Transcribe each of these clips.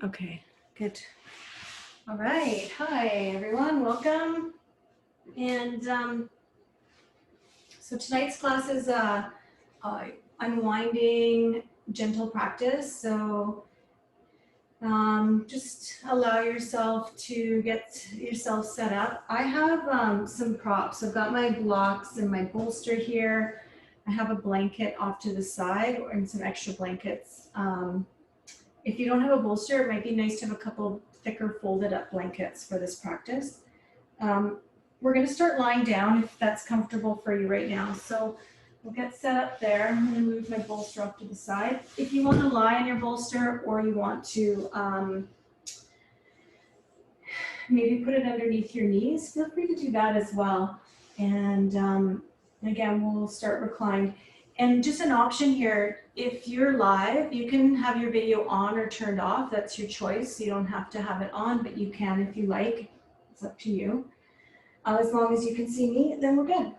Okay, good. All right. Hi, everyone. Welcome. And so tonight's class is unwinding gentle practice. So just allow yourself to get yourself set up. I have some props. I've got my blocks and my bolster here. I have a blanket off to the side and some extra blankets. If you don't have a bolster, it might be nice to have a couple thicker folded up blankets for this practice. We're going to start lying down if that's comfortable for you right now. So we'll get set up there. I'm going to move my bolster up to the side. If you want to lie on your bolster or you want to maybe put it underneath your knees, feel free to do that as well. And again, we'll start reclined. And just an option here, if you're live, you can have your video on or turned off. That's your choice. You don't have to have it on, but you can if you like. It's up to you. As long as you can see me, then we're good.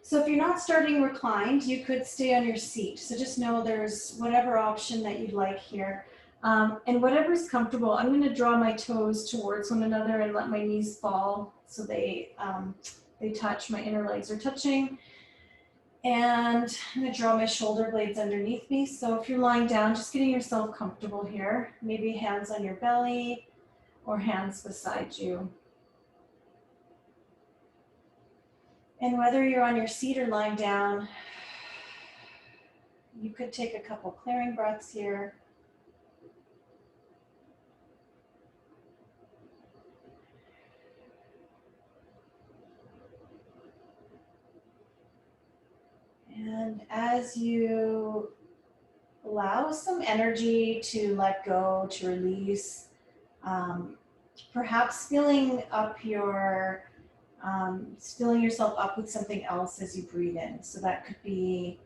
So if you're not starting reclined, you could stay on your seat. So just know there's whatever option that you'd like here. And whatever's comfortable, I'm going to draw my toes towards one another and let my knees fall so they touch, my inner legs are touching. And I'm going to draw my shoulder blades underneath me. So if you're lying down, just getting yourself comfortable here. Maybe hands on your belly or hands beside you. And whether you're on your seat or lying down, you could take a couple clearing breaths here. And as you allow some energy to let go, to release, perhaps filling yourself up with something else as you breathe in. So that could be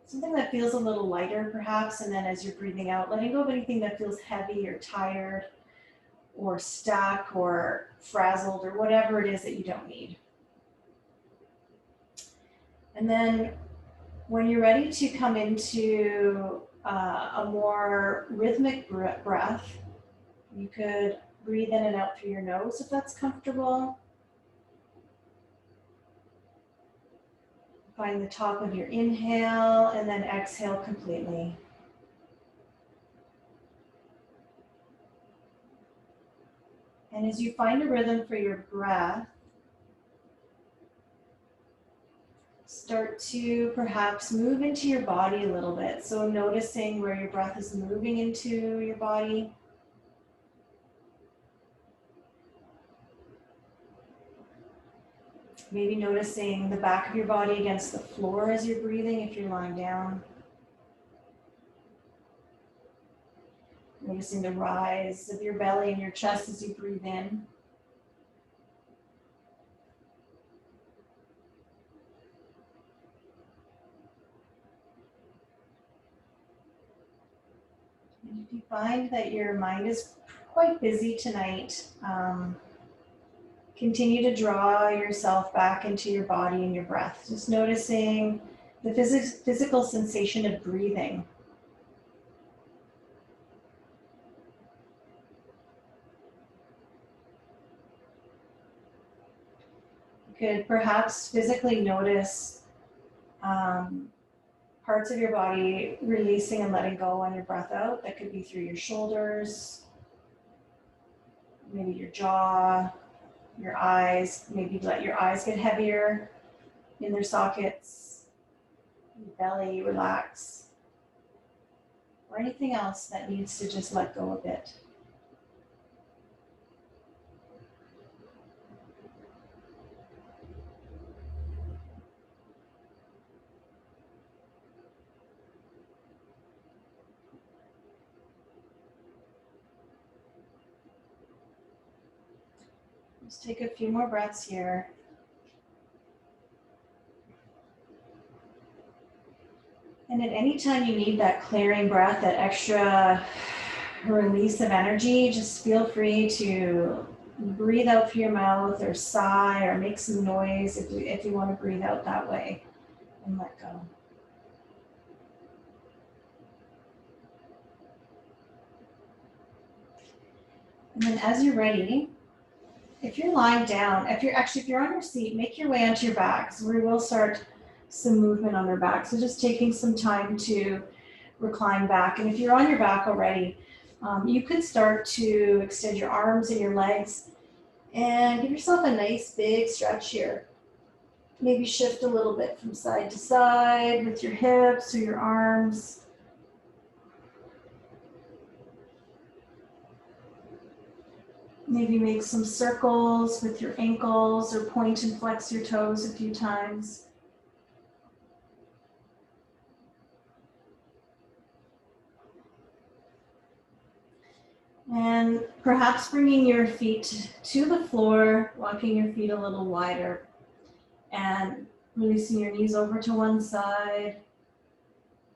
something that feels a little lighter perhaps, and then as you're breathing out, letting go of anything that feels heavy or tired or stuck or frazzled or whatever it is that you don't need. And then when you're ready to come into a more rhythmic breath, you could breathe in and out through your nose if that's comfortable. Find the top of your inhale and then exhale completely. And as you find a rhythm for your breath, start to perhaps move into your body a little bit. So noticing where your breath is moving into your body. Maybe noticing the back of your body against the floor as you're breathing if you're lying down. Noticing the rise of your belly and your chest as you breathe in. And if you find that your mind is quite busy tonight, continue to draw yourself back into your body and your breath. Just noticing the physical sensation of breathing. You could perhaps physically notice parts of your body releasing and letting go on your breath out. That could be through your shoulders, maybe your jaw, your eyes. Maybe let your eyes get heavier in their sockets, your belly relax, or anything else that needs to just let go a bit. Just take a few more breaths here. And at any time you need that clearing breath, that extra release of energy, just feel free to breathe out through your mouth or sigh or make some noise if you want to breathe out that way and let go. And then as you're ready, if you're lying down, if you're on your seat, make your way onto your back. So we will start some movement on our back. So just taking some time to recline back. And if you're on your back already, you could start to extend your arms and your legs and give yourself a nice big stretch here. Maybe shift a little bit from side to side with your hips or your arms. Maybe make some circles with your ankles or point and flex your toes a few times. And perhaps bringing your feet to the floor, walking your feet a little wider, and releasing your knees over to one side,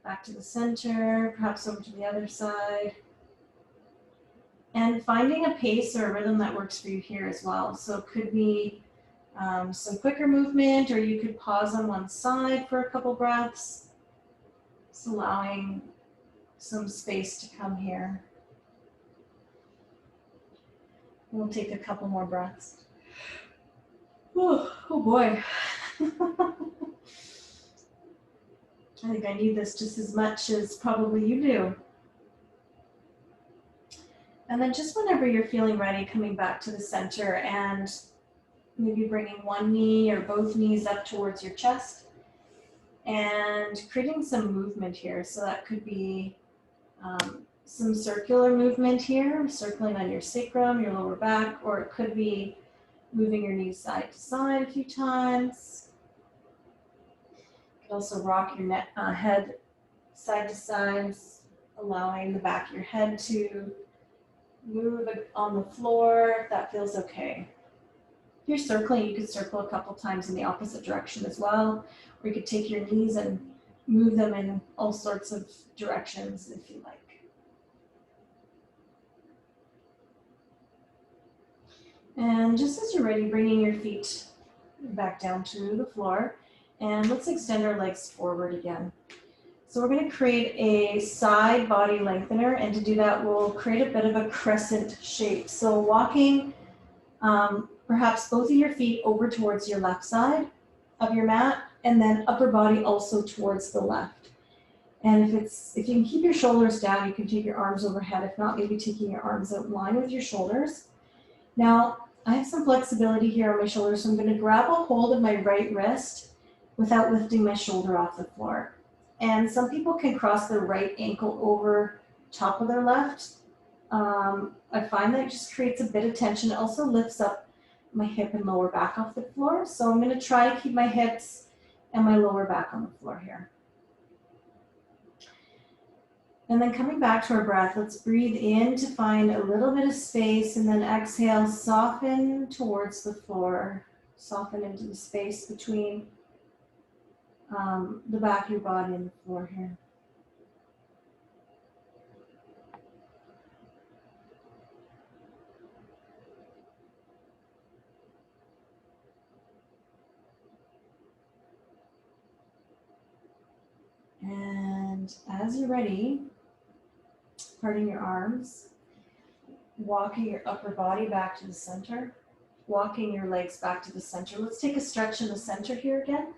back to the center, perhaps over to the other side. And finding a pace or a rhythm that works for you here as well. So it could be some quicker movement, or you could pause on one side for a couple breaths, just allowing some space to come here. We'll take a couple more breaths. Oh boy. I think I need this just as much as probably you do. And then just whenever you're feeling ready, coming back to the center and maybe bringing one knee or both knees up towards your chest and creating some movement here. So that could be some circular movement here, circling on your sacrum, your lower back, or it could be moving your knees side to side a few times. You could also rock your head side to side, allowing the back of your head to move on the floor if that feels okay. If you're circling, you could circle a couple times in the opposite direction as well, or you could take your knees and move them in all sorts of directions if you like. And just as you're ready, bringing your feet back down to the floor, and let's extend our legs forward again. So we're going to create a side body lengthener, and to do that, we'll create a bit of a crescent shape. So walking perhaps both of your feet over towards your left side of your mat, and then upper body also towards the left. And if you can keep your shoulders down, you can take your arms overhead. If not, maybe taking your arms out in line with your shoulders. Now, I have some flexibility here on my shoulders, so I'm going to grab a hold of my right wrist without lifting my shoulder off the floor. And some people can cross their right ankle over top of their left. I find that it just creates a bit of tension. It also lifts up my hip and lower back off the floor. So I'm going to try to keep my hips and my lower back on the floor here. And then coming back to our breath, let's breathe in to find a little bit of space, and then exhale, soften towards the floor. Soften into the space between the back of your body and the floor here. And as you're ready, parting your arms, walking your upper body back to the center, walking your legs back to the center. Let's take a stretch in the center here again.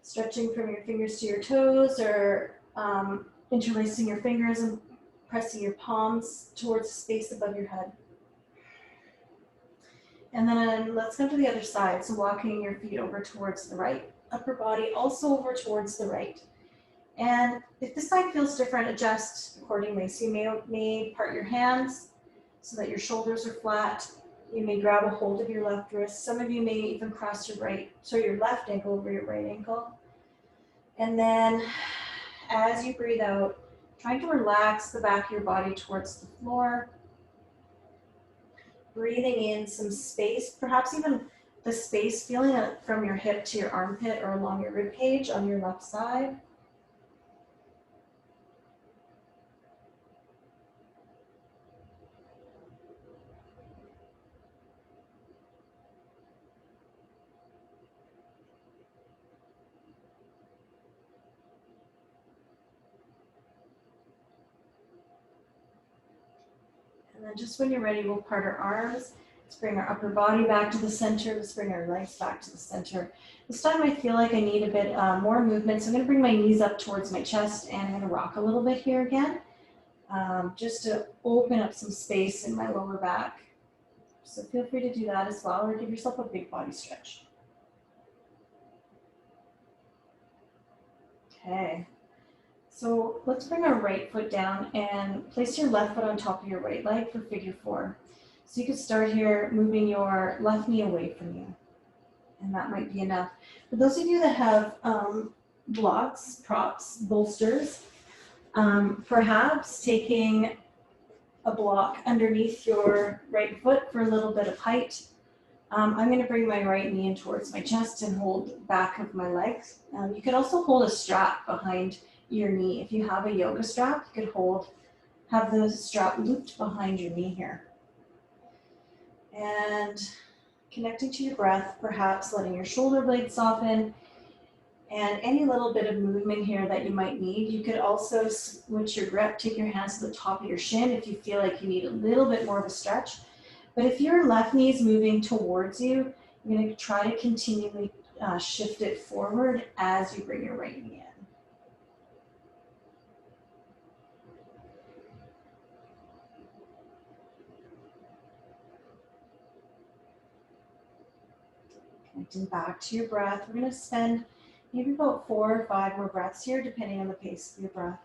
Stretching from your fingers to your toes, or interlacing your fingers and pressing your palms towards the space above your head. And then let's come to the other side. So walking your feet over towards the right, upper body also over towards the right. And if this side feels different, adjust accordingly. So you may part your hands so that your shoulders are flat. You may grab a hold of your left wrist. Some of you may even cross your left ankle over your right ankle. And then as you breathe out, trying to relax the back of your body towards the floor. Breathing in some space, perhaps even the space, feeling it from your hip to your armpit or along your rib cage on your left side. And then just when you're ready, we'll part our arms. Let's bring our upper body back to the center. Let's bring our legs back to the center. This time I feel like I need a bit more movement. So I'm gonna bring my knees up towards my chest and I'm gonna rock a little bit here again, just to open up some space in my lower back. So feel free to do that as well, or give yourself a big body stretch. Okay. So let's bring our right foot down and place your left foot on top of your right leg for figure 4. So you could start here moving your left knee away from you. And that might be enough. For those of you that have blocks, props, bolsters, perhaps taking a block underneath your right foot for a little bit of height. I'm going to bring my right knee in towards my chest and hold back of my legs. You could also hold a strap behind your knee. If you have a yoga strap, you could have the strap looped behind your knee here. And connecting to your breath, perhaps letting your shoulder blades soften, and any little bit of movement here that you might need. You could also switch your grip, take your hands to the top of your shin if you feel like you need a little bit more of a stretch. But if your left knee is moving towards you, you're going to try to continually shift it forward as you bring your right knee in. Connecting back to your breath. We're going to spend maybe about 4 or 5 more breaths here, depending on the pace of your breath.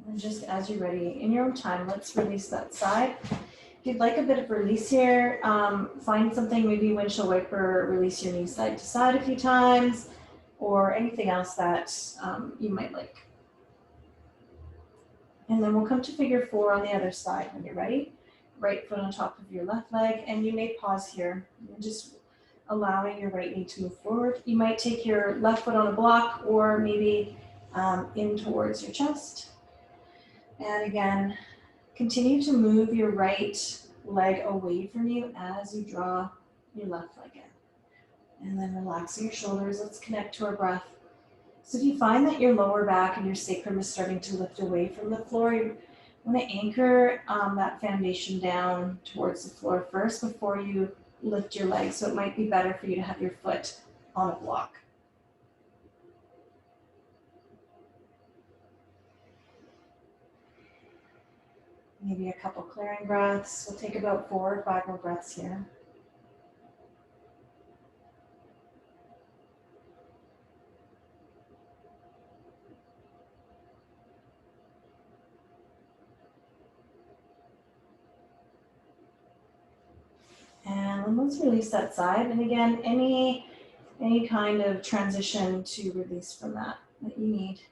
And just as you're ready, in your own time, let's release that side. If you'd like a bit of release here, find something, maybe windshield wiper, release your knee side to side a few times, or anything else that you might like. And then we'll come to figure 4 on the other side when you're ready. Right foot on top of your left leg, and you may pause here. You're just allowing your right knee to move forward. You might take your left foot on a block or maybe in towards your chest. And again, continue to move your right leg away from you as you draw your left leg in. And then relaxing your shoulders, let's connect to our breath. So if you find that your lower back and your sacrum is starting to lift away from the floor, you want to anchor that foundation down towards the floor first before you lift your legs. So it might be better for you to have your foot on a block. Maybe a couple clearing breaths. We'll take about 4 or 5 more breaths here. And let's release that side. And again, any kind of transition to release from that you need.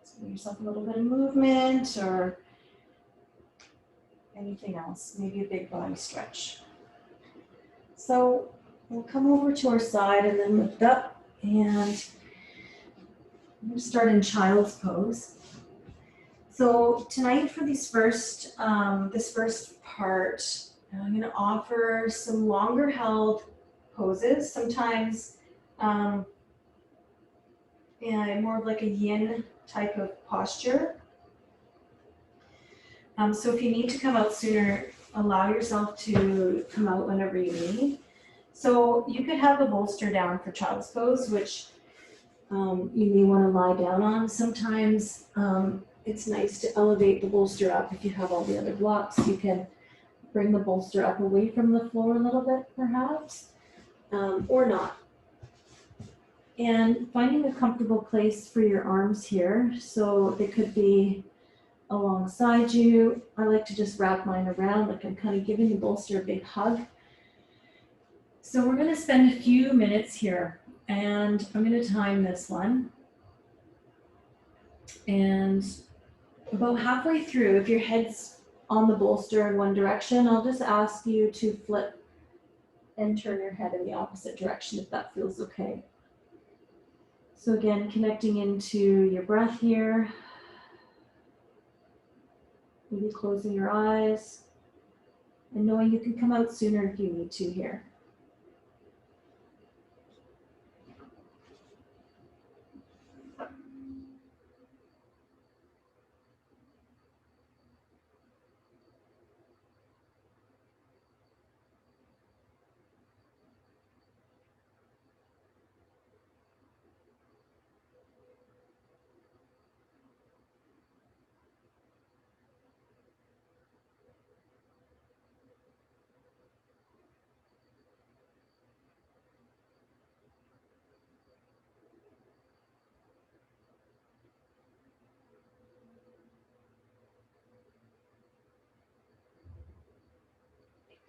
So give yourself a little bit of movement or anything else, maybe a big body stretch. So we'll come over to our side and then lift up, and I'm going to start in child's pose. So tonight for this first part, I'm going to offer some longer held poses, sometimes more of like a yin type of posture. So if you need to come out sooner, allow yourself to come out whenever you need. So you could have the bolster down for child's pose, which you may want to lie down on. Sometimes it's nice to elevate the bolster up. If you have all the other blocks, you can bring the bolster up away from the floor a little bit, perhaps, or not. And finding a comfortable place for your arms here. So they could be alongside you. I like to just wrap mine around, like I'm kind of giving the bolster a big hug. So we're going to spend a few minutes here, and I'm going to time this one. And about halfway through, if your head's on the bolster in one direction, I'll just ask you to flip and turn your head in the opposite direction if that feels okay. So again, connecting into your breath here. Maybe closing your eyes. and knowing you can come out sooner if you need to here.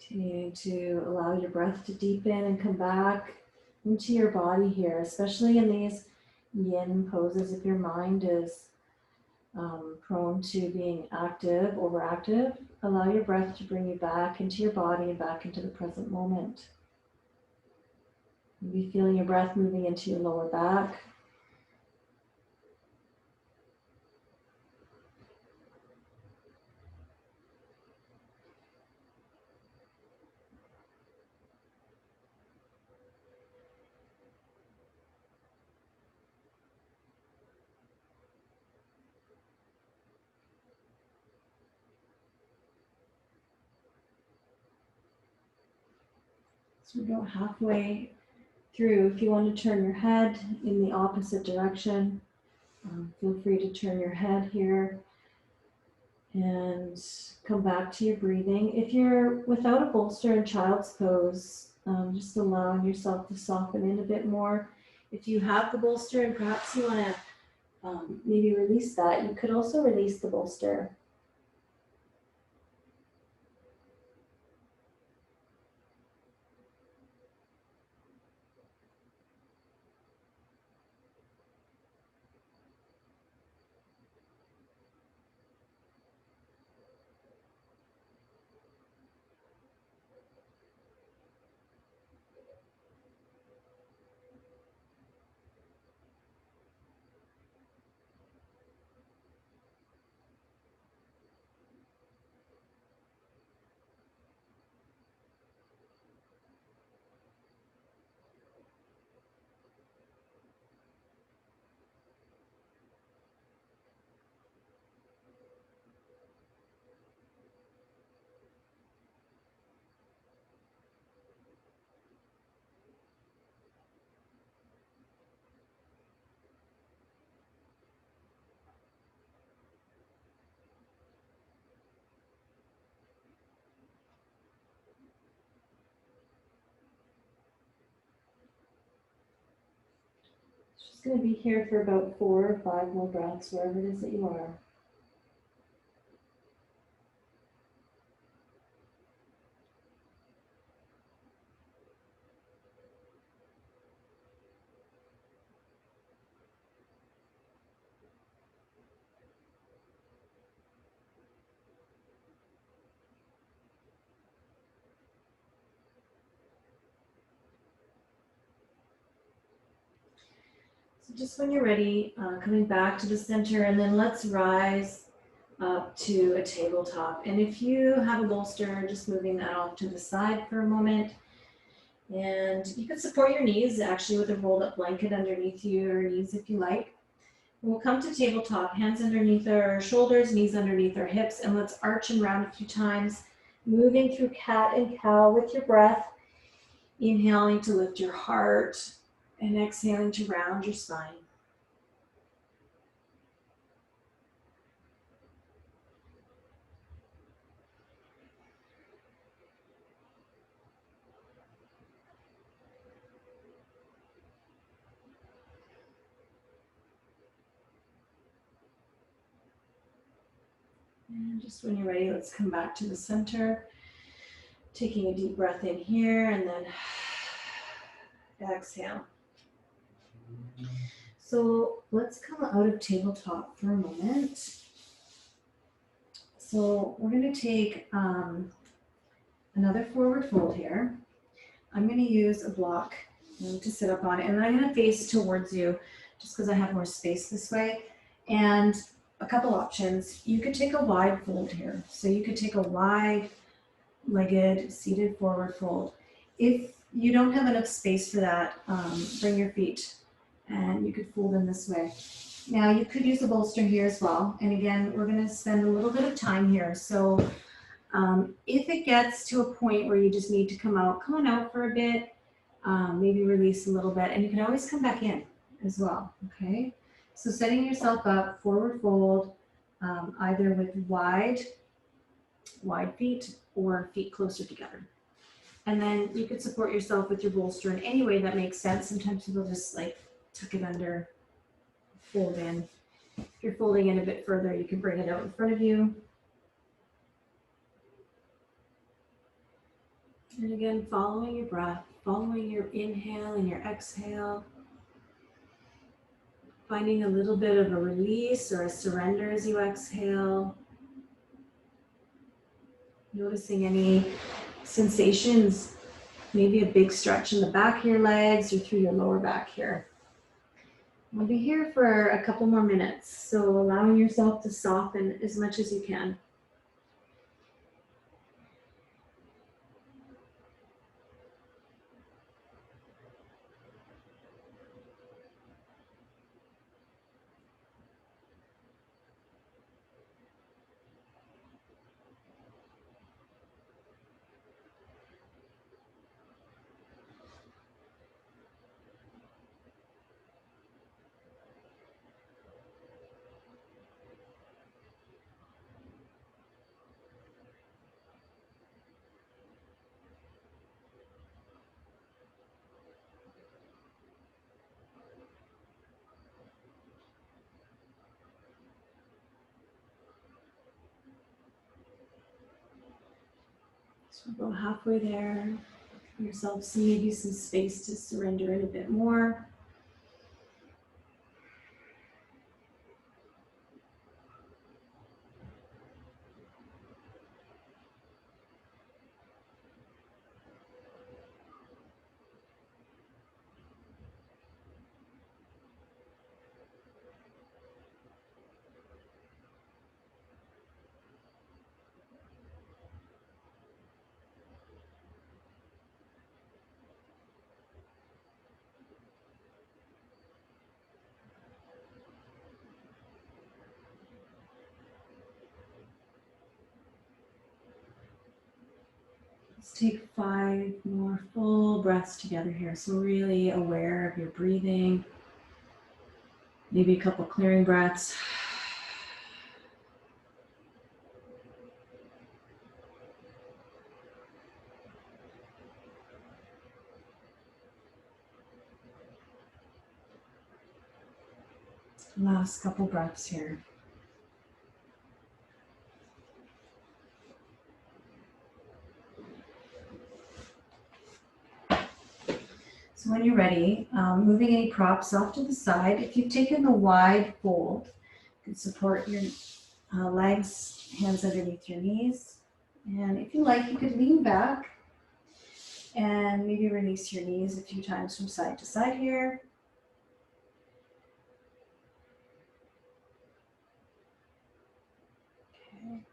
Continuing to allow your breath to deepen and come back into your body here, especially in these yin poses. If your mind is prone to being active, overactive, allow your breath to bring you back into your body and back into the present moment. Maybe feeling your breath moving into your lower back. So we go halfway through. If you want to turn your head in the opposite direction, feel free to turn your head here and come back to your breathing. If you're without a bolster in child's pose, just allowing yourself to soften in a bit more. If you have the bolster and perhaps you want to maybe release that, you could also release the bolster. Just going to be here for about 4 or 5 more breaths, wherever it is that you are. So just when you're ready, coming back to the center, and then let's rise up to a tabletop. And if you have a bolster, just moving that off to the side for a moment. And you can support your knees actually with a rolled up blanket underneath your knees if you like. We'll come to tabletop, hands underneath our shoulders, knees underneath our hips, and let's arch and round a few times, moving through cat and cow with your breath, inhaling to lift your heart and exhaling to round your spine. And just when you're ready, let's come back to the center. Taking a deep breath in here and then exhale. So let's come out of tabletop for a moment. So we're going to take another forward fold here. I'm going to use a block to sit up on it, and I'm going to face towards you just because I have more space this way. And a couple options. You could take a wide fold here. So you could take a wide legged seated forward fold. If you don't have enough space for that, bring your feet and you could fold in this way. Now you could use a bolster here as well. And again, we're gonna spend a little bit of time here. So if it gets to a point where you just need to come on out for a bit, maybe release a little bit, and you can always come back in as well, okay? So setting yourself up, forward fold, either with wide feet or feet closer together. And then you could support yourself with your bolster in any way that makes sense. Sometimes people just like tuck it under, fold in. If you're folding in a bit further, you can bring it out in front of you. And again, following your breath, following your inhale and your exhale. Finding a little bit of a release or a surrender as you exhale. Noticing any sensations, maybe a big stretch in the back of your legs or through your lower back here. We'll be here for a couple more minutes, so allowing yourself to soften as much as you can. So we'll go halfway there. Give yourself maybe some space to surrender in a bit more. Let's take 5 more full breaths together here. So really aware of your breathing. Maybe a couple clearing breaths. Last couple breaths here. So when you're ready, moving any props off to the side. If you've taken the wide fold, you can support your legs, hands underneath your knees. And if you like, you could lean back and maybe release your knees a few times from side to side here. Okay.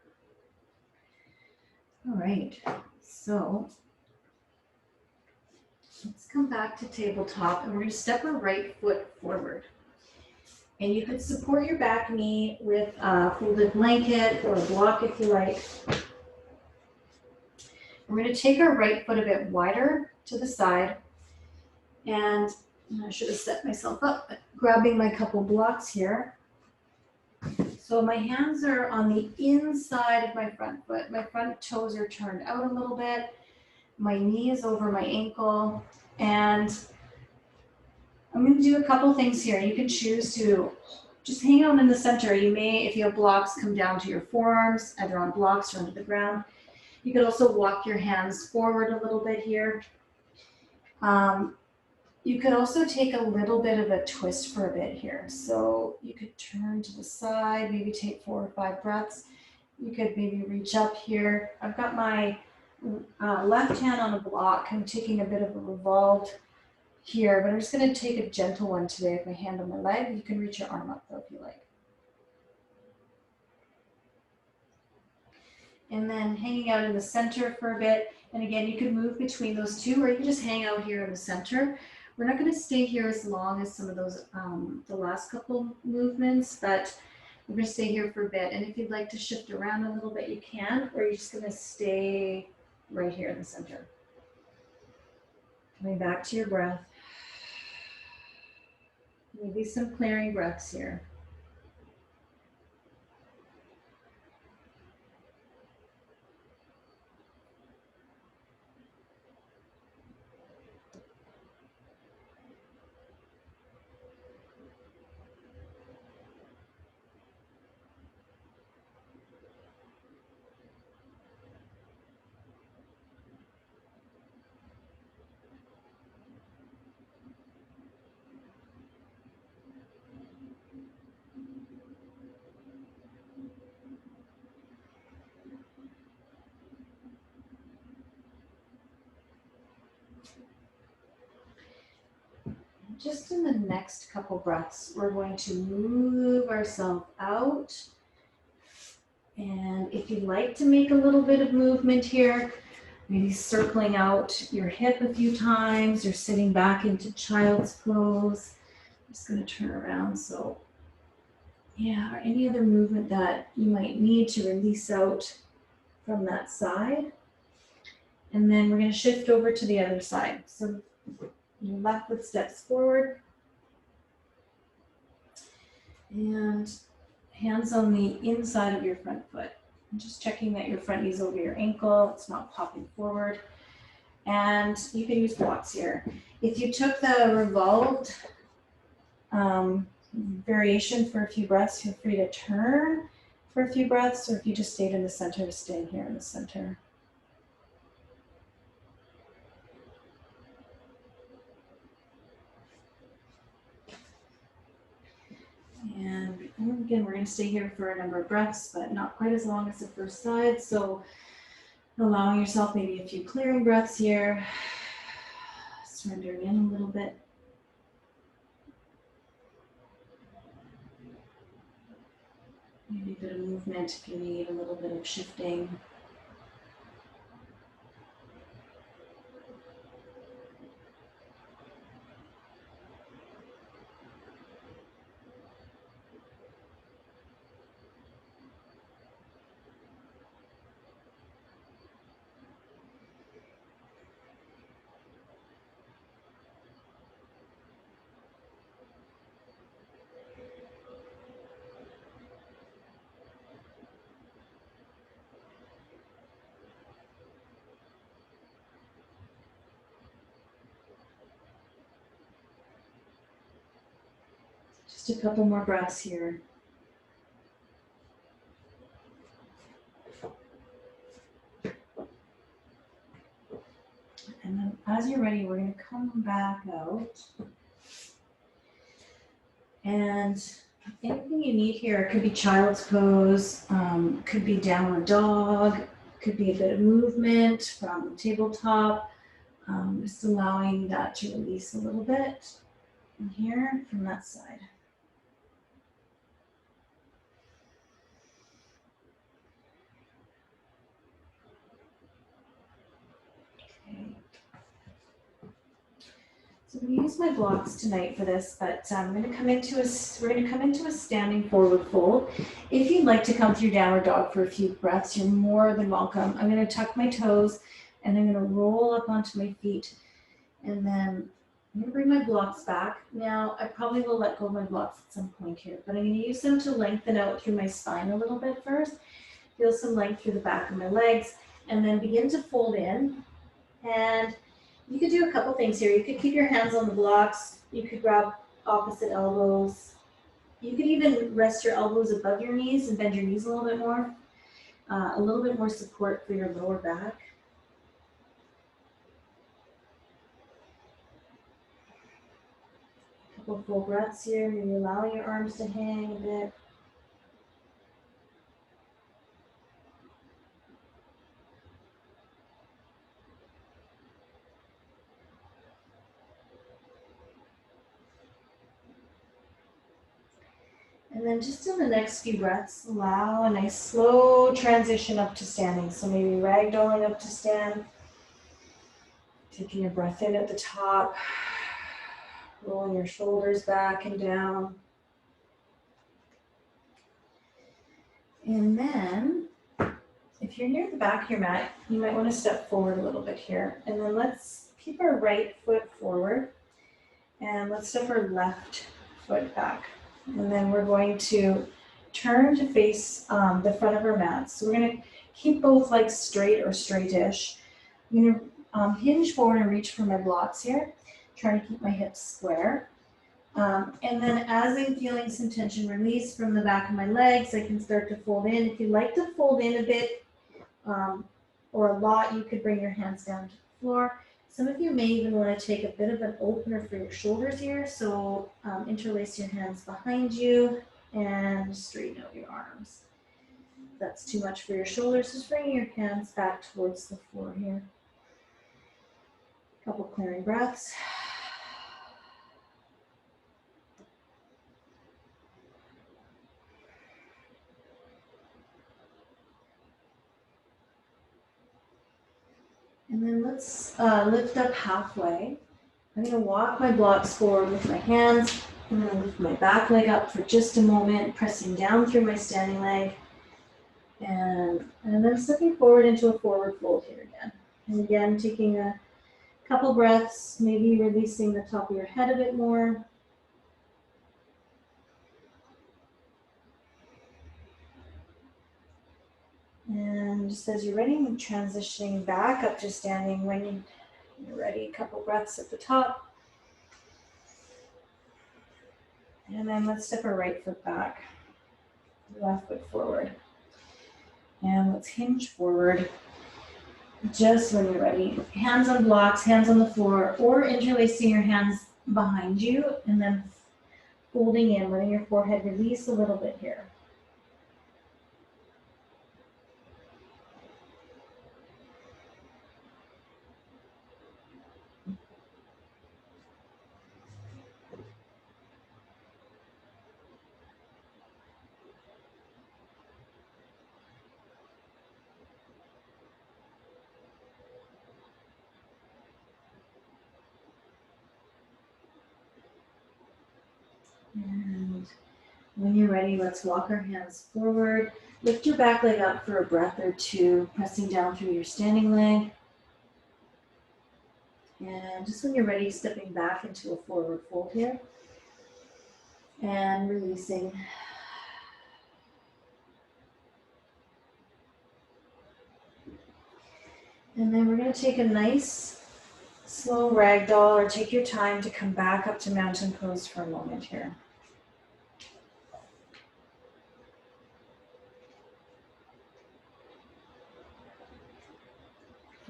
All right, so let's come back to tabletop and we're going to step our right foot forward. And you could support your back knee with a folded blanket or a block if you like. We're going to take our right foot a bit wider to the side. And I should have set myself up, grabbing my couple blocks here. So my hands are on the inside of my front foot. My front toes are turned out a little bit. My knee is over my ankle. And I'm going to do a couple things here. You can choose to just hang out in the center. You may, if you have blocks, come down to your forearms, either on blocks or onto the ground. You could also walk your hands forward a little bit here. You could also take a little bit of a twist for a bit here. So you could turn to the side, maybe take 4 or 5 breaths. You could maybe reach up here. I've got my left hand on a block. I'm taking a bit of a revolve here, but I'm just going to take a gentle one today with my hand on my leg. You can reach your arm up though if you like. and then hanging out in the center for a bit. And again, you can move between those two, or you can just hang out here in the center. We're not going to stay here as long as some of those, the last couple movements, but we're going to stay here for a bit. And if you'd like to shift around a little bit, you can, or you're just going to stay right here in the center. Coming back to your breath. Maybe some clearing breaths here. Just in the next couple breaths, we're going to move ourselves out. And if you'd like to make a little bit of movement here, maybe circling out your hip a few times, or sitting back into child's pose. I'm just going to turn around. So yeah, or any other movement that you might need to release out from that side. And then we're going to shift over to the other side. So your left foot steps forward. And hands on the inside of your front foot. I'm just checking that your front knee is over your ankle. It's not popping forward. And you can use blocks here. If you took the revolved variation for a few breaths, feel free to turn for a few breaths, or if you just stayed in the center, stay here in the center. And again, we're going to stay here for a number of breaths, but not quite as long as the first side. So allowing yourself maybe a few clearing breaths here, surrendering in a little bit. Maybe a bit of movement if you need a little bit of shifting. Just a couple more breaths here. And then as you're ready, we're going to come back out. And anything you need here, could be child's pose, could be downward dog, could be a bit of movement from the tabletop, just allowing that to release a little bit from here, from that side. Okay. So I'm going to use my blocks tonight for this, but we're going to come into a standing forward fold. If you'd like to come through downward dog for a few breaths, you're more than welcome. I'm going to tuck my toes and I'm going to roll up onto my feet, and then I'm going to bring my blocks back. Now, I probably will let go of my blocks at some point here, but I'm going to use them to lengthen out through my spine a little bit first. Feel some length through the back of my legs, and then begin to fold in. And you could do a couple things here. You could keep your hands on the blocks. You could grab opposite elbows. You could even rest your elbows above your knees and bend your knees a little bit more support for your lower back. A couple of full breaths here. Maybe allowing your arms to hang a bit. And then just in the next few breaths, allow a nice slow transition up to standing. So maybe ragdolling up to stand. Taking a breath in at the top. Rolling your shoulders back and down. And then, if you're near the back of your mat, you might want to step forward a little bit here. And then let's keep our right foot forward. And let's step our left foot back. And then we're going to turn to face the front of our mat. So we're going to keep both legs straight or straightish. I'm going to hinge forward and reach for my blocks here. Trying to keep my hips square. And then as I'm feeling some tension release from the back of my legs, I can start to fold in. If you like to fold in a bit or a lot, you could bring your hands down to the floor. Some of you may even want to take a bit of an opener for your shoulders here. So interlace your hands behind you and straighten out your arms. If that's too much for your shoulders, just bring your hands back towards the floor here. A couple clearing breaths. And then let's lift up halfway. I'm going to walk my blocks forward with my hands. I'm going to lift my back leg up for just a moment, pressing down through my standing leg. And then stepping forward into a forward fold here again. And again, taking a couple breaths, maybe releasing the top of your head a bit more. And just as you're ready, transitioning back up to standing when you're ready. A couple breaths at the top. And then let's step our right foot back, left foot forward. And let's hinge forward just when you're ready. Hands on blocks, hands on the floor, or interlacing your hands behind you and then folding in, letting your forehead release a little bit here. And when you're ready, let's walk our hands forward. Lift your back leg up for a breath or two, pressing down through your standing leg. And just when you're ready, stepping back into a forward fold here. And releasing. And then we're going to take a nice slow ragdoll, or take your time to come back up to mountain pose for a moment here.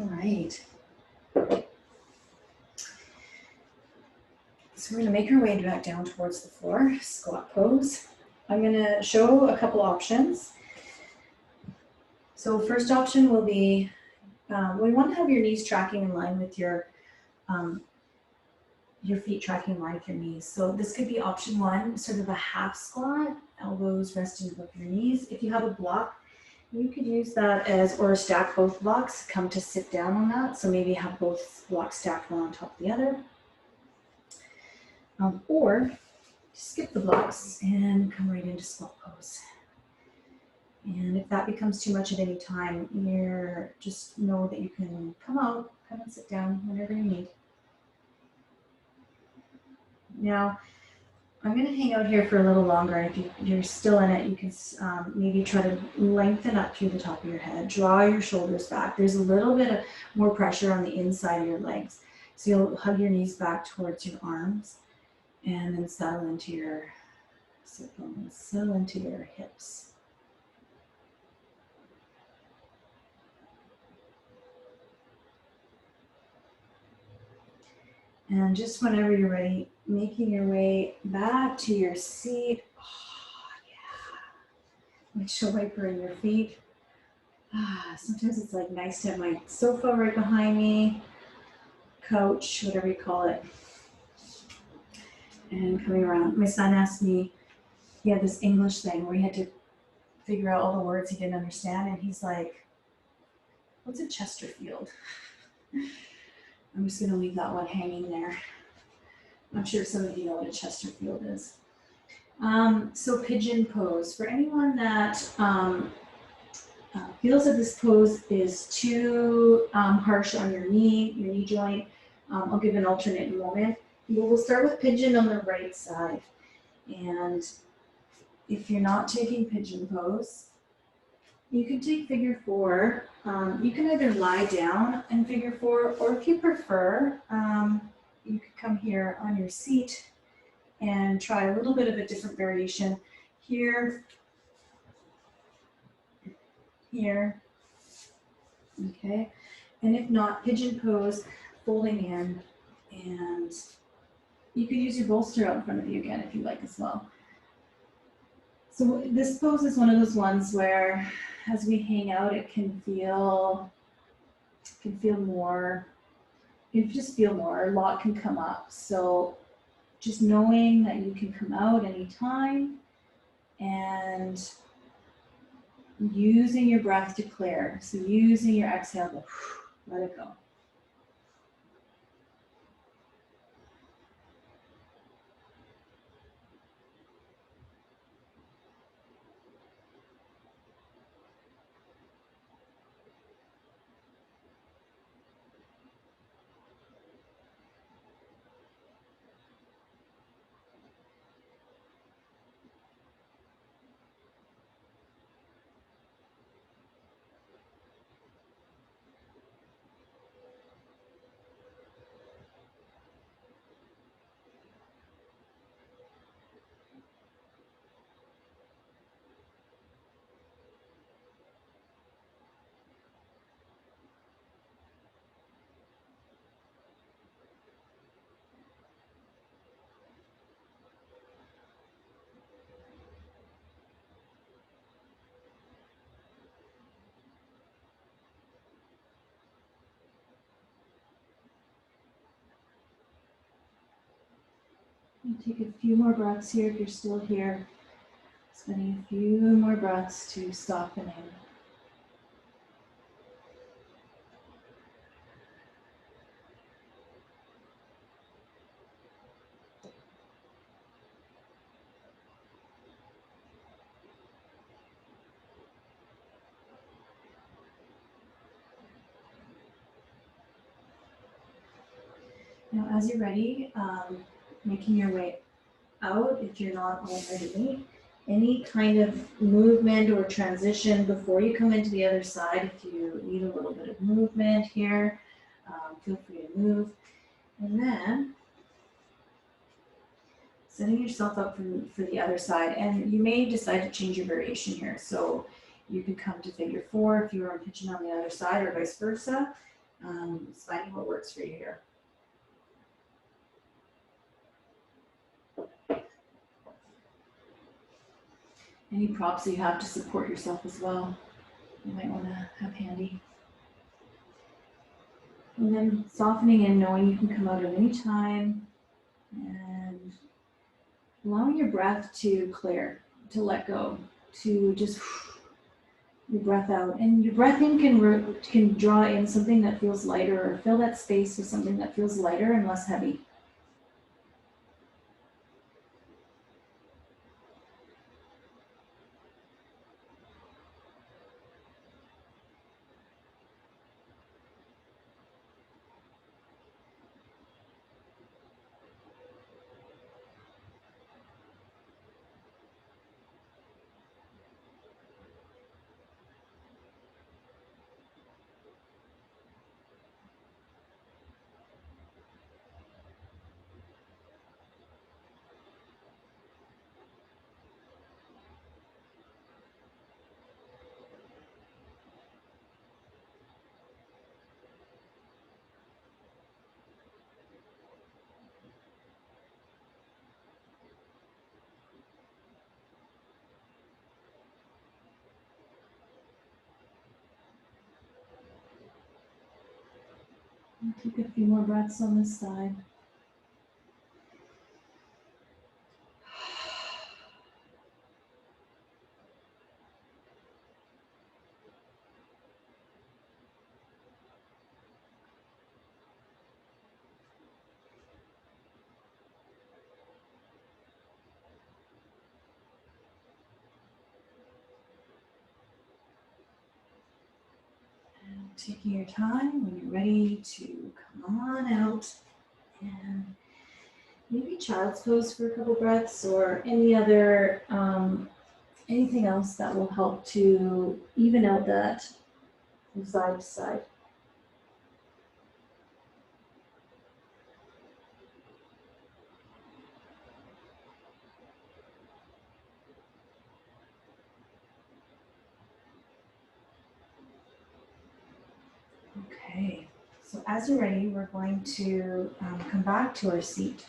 All right. So we're going to make our way back down towards the floor, squat pose. I'm going to show a couple options. So first option will be, we want to have your knees tracking in line with your feet tracking in line with your knees. So this could be option one, sort of a half squat, elbows resting above your knees. If you have a block, you could use that as, or stack both blocks, come to sit down on that. So maybe have both blocks stacked one on top of the other. Or skip the blocks and come right into squat pose. And if that becomes too much at any time, just know that you can come out, come and sit down whenever you need. Now, I'm going to hang out here for a little longer. And if you're still in it, you can maybe try to lengthen up through the top of your head. Draw your shoulders back. There's a little bit of more pressure on the inside of your legs. So you'll hug your knees back towards your arms and then settle into your sit bones, settle into your hips. And just whenever you're ready, making your way back to your seat. Oh, yeah. Windshield wiper in your feet. Sometimes it's like nice to have my sofa right behind me, couch, whatever you call it. And coming around. My son asked me he had this English thing where he had to figure out all the words he didn't understand, and he's like, "What's a Chesterfield?" I'm just gonna leave that one hanging there. I'm sure some of you know what a Chesterfield is. So pigeon pose. For anyone that feels that this pose is too harsh on your knee joint, I'll give an alternate moment. We'll start with pigeon on the right side. And if you're not taking pigeon pose, you can take figure four. You can either lie down in figure four, or if you prefer, you could come here on your seat and try a little bit of a different variation here, here, okay? And if not, pigeon pose, folding in, and you could use your bolster out in front of you again if you like as well. So this pose is one of those ones where as we hang out, it can feel more, you just feel more, a lot can come up. So just knowing that you can come out anytime and using your breath to clear. So using your exhale to let it go. And take a few more breaths here if you're still here. Spending a few more breaths to soften in. Now, as you're ready, making your way out, if you're not already, any kind of movement or transition before you come into the other side. If you need a little bit of movement here, feel free to move. And then setting yourself up for the other side. And you may decide to change your variation here. So you can come to figure four if you were on pigeon on the other side, or vice versa. It's finding what works for you here. Any props that you have to support yourself as well, you might want to have handy. And then softening in, knowing you can come out at any time, and allowing your breath to clear, to let go, to just your breath out. And your breath in can draw in something that feels lighter, or fill that space with something that feels lighter and less heavy. And take a few more breaths on this side. Taking your time when you're ready to come on out and maybe child's pose for a couple breaths or any other, anything else that will help to even out that from side to side. Okay, so as you're ready, we're going to come back to our seat.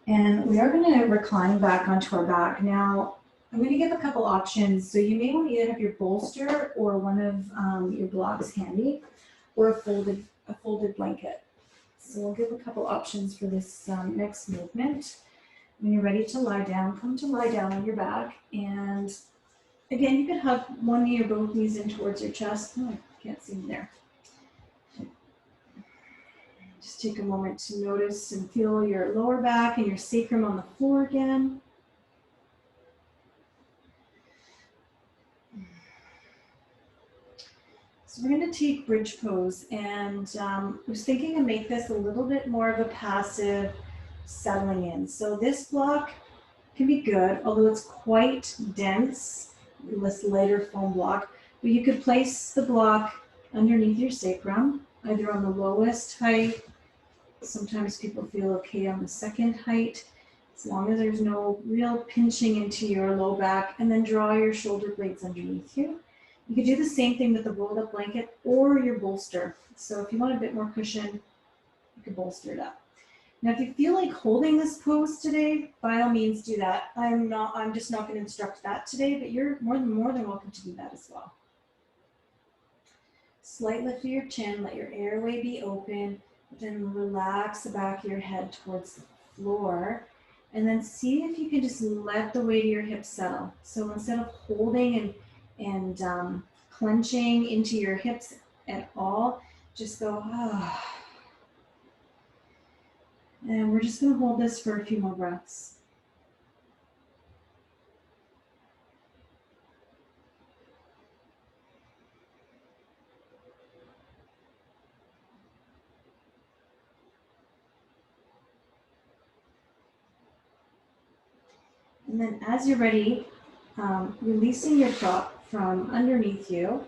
And we are going to recline back onto our back. Now, I'm going to give a couple options. So you may want to either have your bolster or one of your blocks handy, or a folded blanket. So we'll give a couple options for this next movement. When you're ready to lie down, come to lie down on your back. And again, you can hug one knee or both knees in towards your chest. Oh, I can't see them there. Just take a moment to notice and feel your lower back and your sacrum on the floor again. So we're going to take bridge pose, and I was thinking to make this a little bit more of a passive settling in. So this block can be good, although it's quite dense, this lighter foam block, but you could place the block underneath your sacrum, either on the lowest height. Sometimes people feel okay on the second height, as long as there's no real pinching into your low back, and then draw your shoulder blades underneath you. You could do the same thing with the rolled up blanket or your bolster. So if you want a bit more cushion, you could bolster it up. Now, if you feel like holding this pose today, by all means do that. I'm just not going to instruct that today, but you're more than welcome to do that as well. Slight lift of your chin, let your airway be open, then relax the back of your head towards the floor, and then see if you can just let the weight of your hips settle. So instead of holding and clenching into your hips at all, just go, ah. And we're just going to hold this for a few more breaths. And then as you're ready, releasing your prop from underneath you,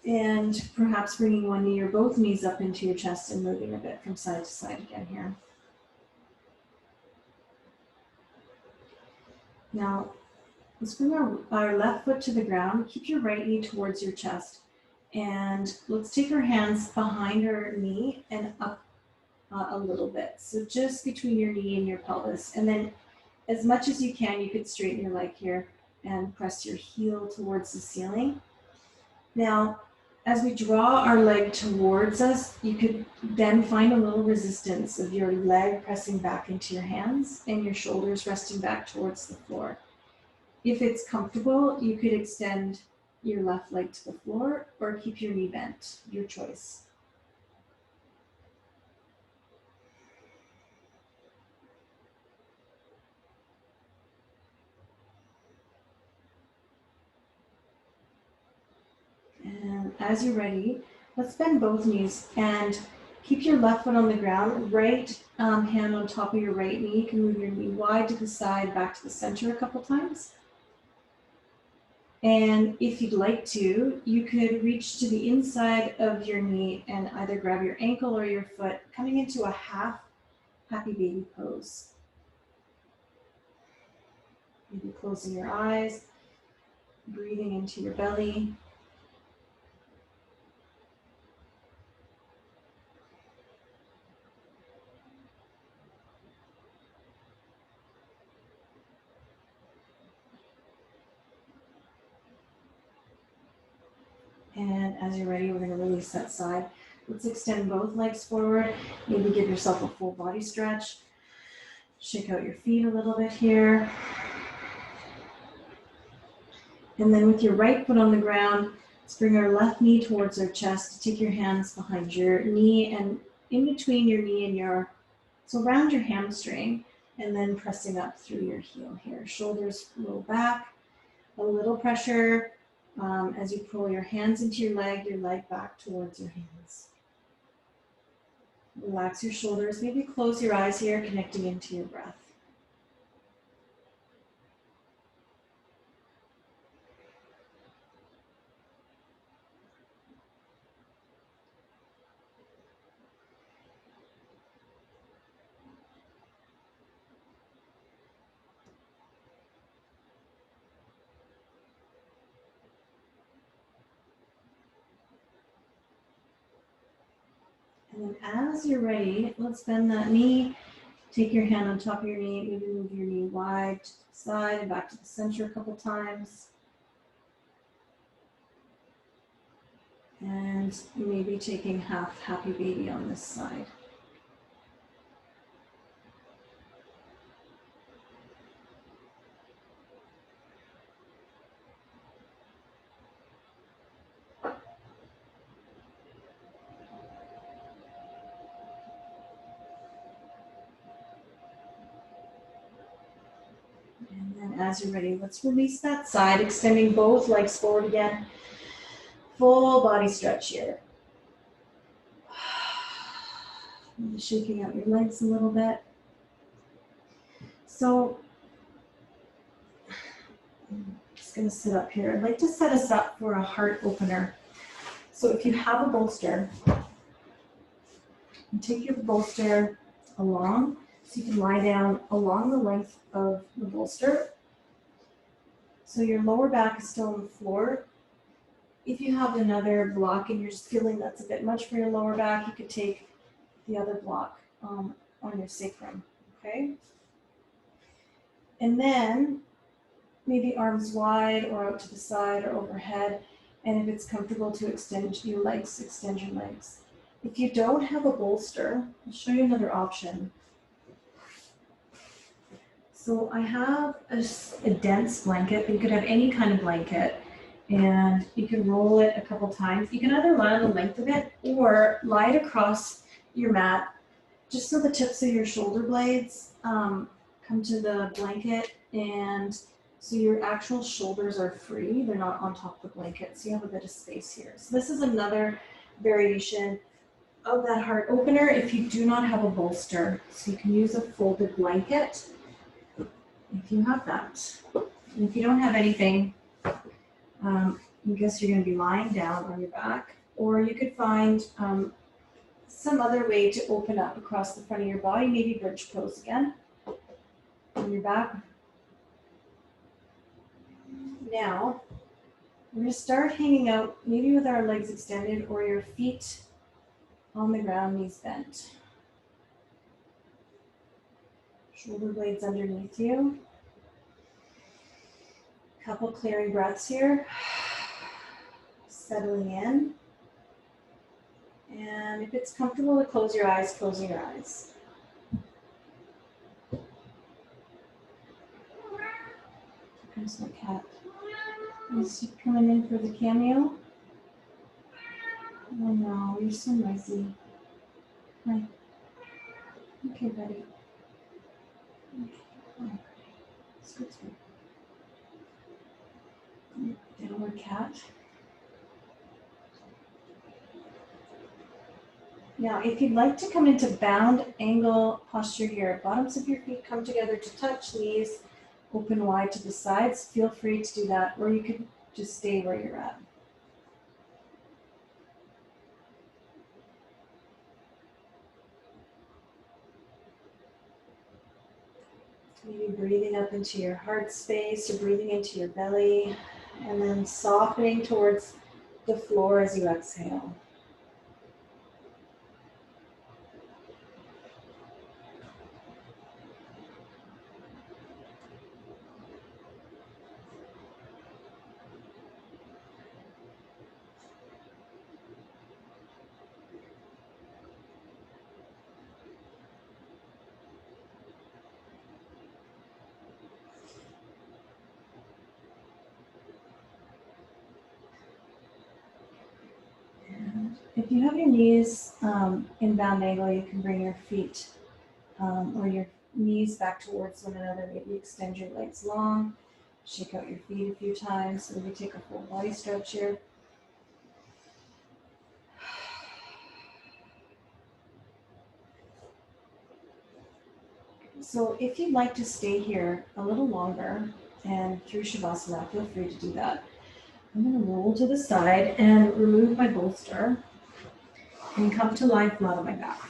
and perhaps bringing one knee or both knees up into your chest and moving a bit from side to side again here. Now, let's bring our left foot to the ground. Keep your right knee towards your chest. And let's take our hands behind our knee and up a little bit. So just between your knee and your pelvis. And then as much as you can, you could straighten your leg here and press your heel towards the ceiling. Now, as we draw our leg towards us, you could then find a little resistance of your leg pressing back into your hands and your shoulders resting back towards the floor. If it's comfortable, you could extend your left leg to the floor or keep your knee bent, your choice. And as you're ready, let's bend both knees and keep your left foot on the ground, right hand on top of your right knee. You can move your knee wide to the side, back to the center a couple times. And if you'd like to, you could reach to the inside of your knee and either grab your ankle or your foot, coming into a half happy baby pose. Maybe closing your eyes, breathing into your belly. And as you're ready, we're going to release that side. Let's extend both legs forward. Maybe give yourself a full body stretch. Shake out your feet a little bit here. And then with your right foot on the ground, let's bring our left knee towards our chest. Take your hands behind your knee and in between your knee and your, so around your hamstring, and then pressing up through your heel here. Shoulders roll back, a little pressure as you pull your hands into your leg back towards your hands. Relax your shoulders, maybe close your eyes here, connecting into your breath. And then as you're ready, let's bend that knee. Take your hand on top of your knee, maybe move your knee wide to the side and back to the center a couple times. And maybe taking half happy baby on this side. And then as you're ready, let's release that side, extending both legs forward again. Full body stretch here. Maybe shaking out your legs a little bit. So, I'm just going to sit up here. I'd like to set us up for a heart opener. So if you have a bolster, you take your bolster along, so you can lie down along the length of the bolster. So your lower back is still on the floor. If you have another block and you're just feeling that's a bit much for your lower back, you could take the other block on your sacrum, okay? And then maybe arms wide or out to the side or overhead. And if it's comfortable to extend your legs, extend your legs. If you don't have a bolster, I'll show you another option. So I have a dense blanket, but you could have any kind of blanket, and you can roll it a couple times. You can either lie on the length of it or lie it across your mat, just so the tips of your shoulder blades come to the blanket, and so your actual shoulders are free. They're not on top of the blanket, so you have a bit of space here. So this is another variation of that heart opener if you do not have a bolster. So you can use a folded blanket if you have that. And if you don't have anything, I guess you're going to be lying down on your back, or you could find some other way to open up across the front of your body, maybe bridge pose again on your back. Now, we're going to start hanging out, maybe with our legs extended or your feet on the ground, knees bent. Shoulder blades underneath you. Couple clearing breaths here. Settling in. And if it's comfortable to close your eyes, close your eyes. Here comes my cat. Is she coming in for the cameo? Oh no, you're so noisy. Hi. Okay, buddy. Okay. Hi. Scoot through. Downward cat. Now, if you'd like to come into bound angle posture here, bottoms of your feet come together to touch, knees open wide to the sides, feel free to do that, or you could just stay where you're at. Maybe breathing up into your heart space, or breathing into your belly, and then softening towards the floor as you exhale. If you have your knees in bound angle, you can bring your feet or your knees back towards one another. Maybe extend your legs long. Shake out your feet a few times. Maybe take a full body stretch here. So if you'd like to stay here a little longer and through Shavasana, feel free to do that. I'm going to roll to the side and remove my bolster and come to lie flat on my back.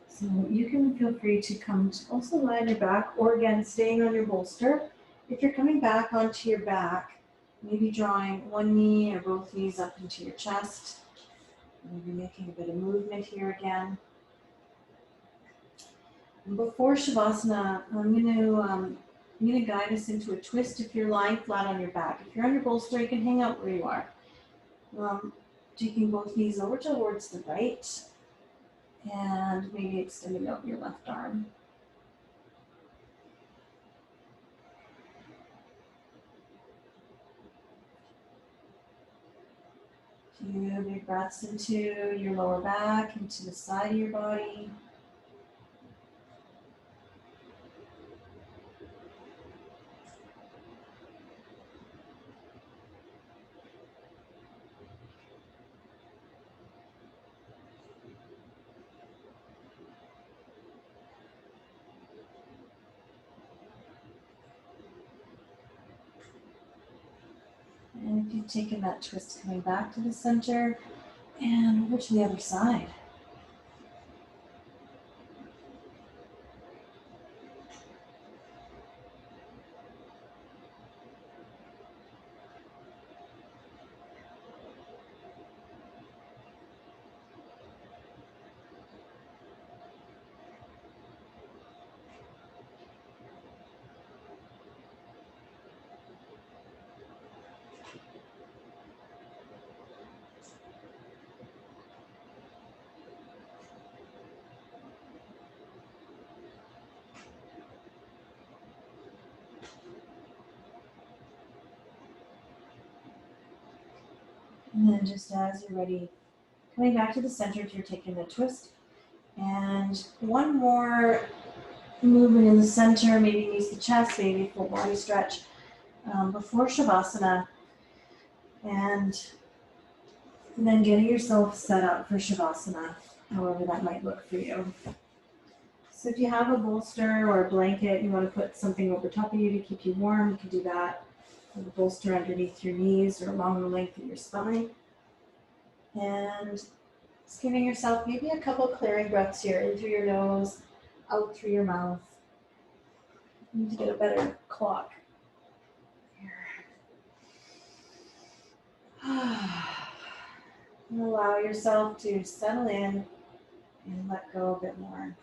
So you can feel free to come to also lie on your back, or again, staying on your bolster. If you're coming back onto your back, maybe drawing one knee or both knees up into your chest. Maybe making a bit of movement here again. And before Shavasana, I'm going to guide us into a twist if you're lying flat on your back. If you're on your bolster, you can hang out where you are. Taking both knees over towards the right, and maybe extending out your left arm. Few big breaths into your lower back, into the side of your body. And if you've taken that twist, coming back to the center and over to the other side. And then just as you're ready, coming back to the center, you're taking the twist. And one more movement in the center, maybe knees to chest, maybe full body stretch before Shavasana. And then getting yourself set up for Shavasana, however that might look for you. So if you have a bolster or a blanket, you want to put something over top of you to keep you warm, you can do that. With a bolster underneath your knees or along the length of your spine. And just giving yourself maybe a couple clearing breaths here, in through your nose, out through your mouth. You need to get a better clock here. And allow yourself to settle in and let go a bit more.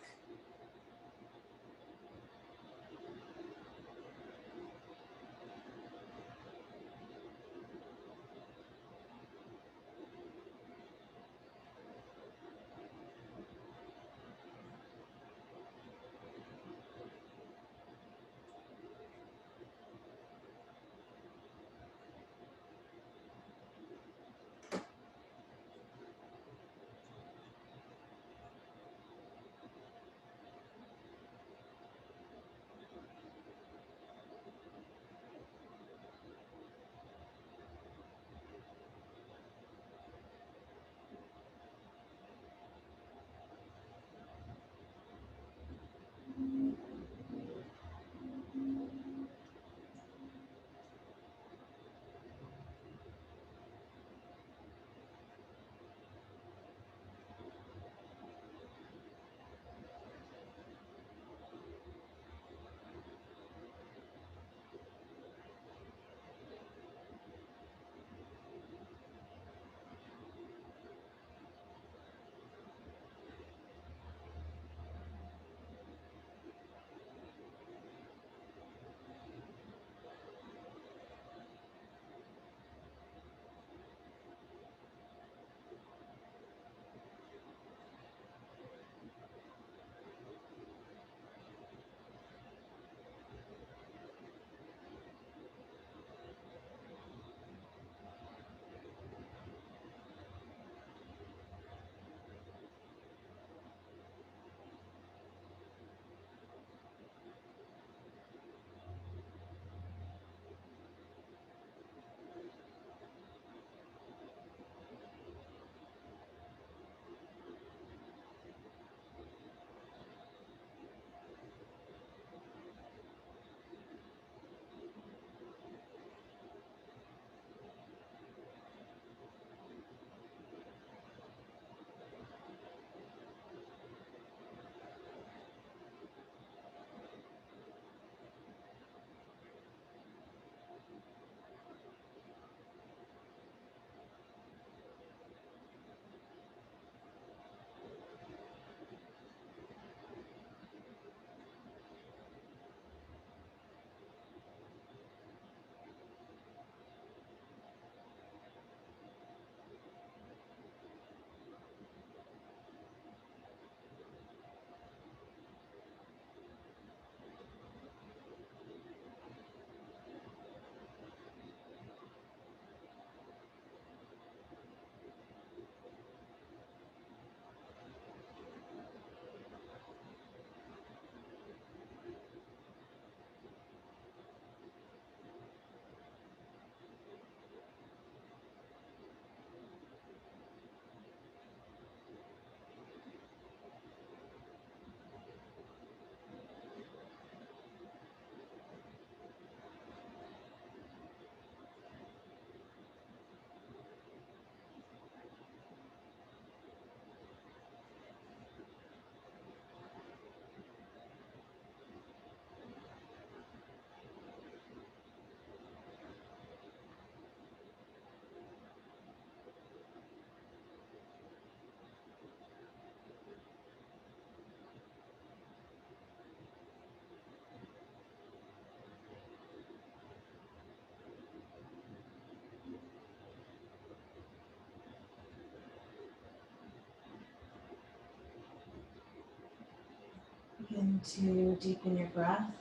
And to deepen your breath.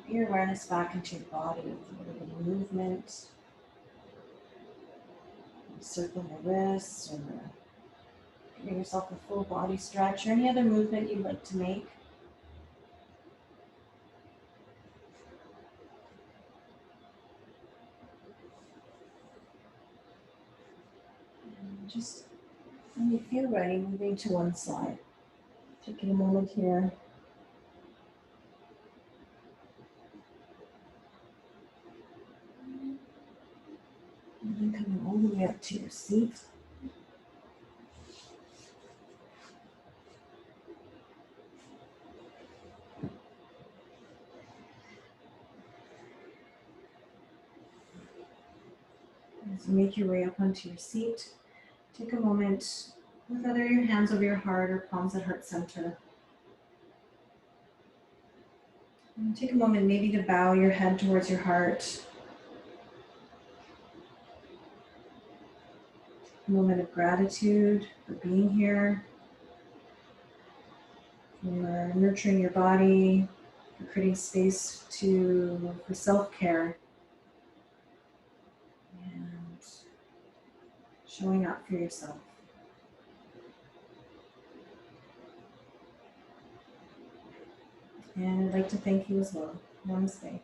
Bring your awareness back into your body with a little bit of movement. Circle your wrists or giving yourself a full body stretch or any other movement you'd like to make. And just when you feel ready, moving to one side. Taking a moment here. And then coming all the way up to your seat. As you make your way up onto your seat, take a moment with either your hands over your heart or palms at heart center. And take a moment maybe to bow your head towards your heart. A moment of gratitude for being here, for nurturing your body, for creating space for self-care, and showing up for yourself. And I'd like to thank you as well. Namaste.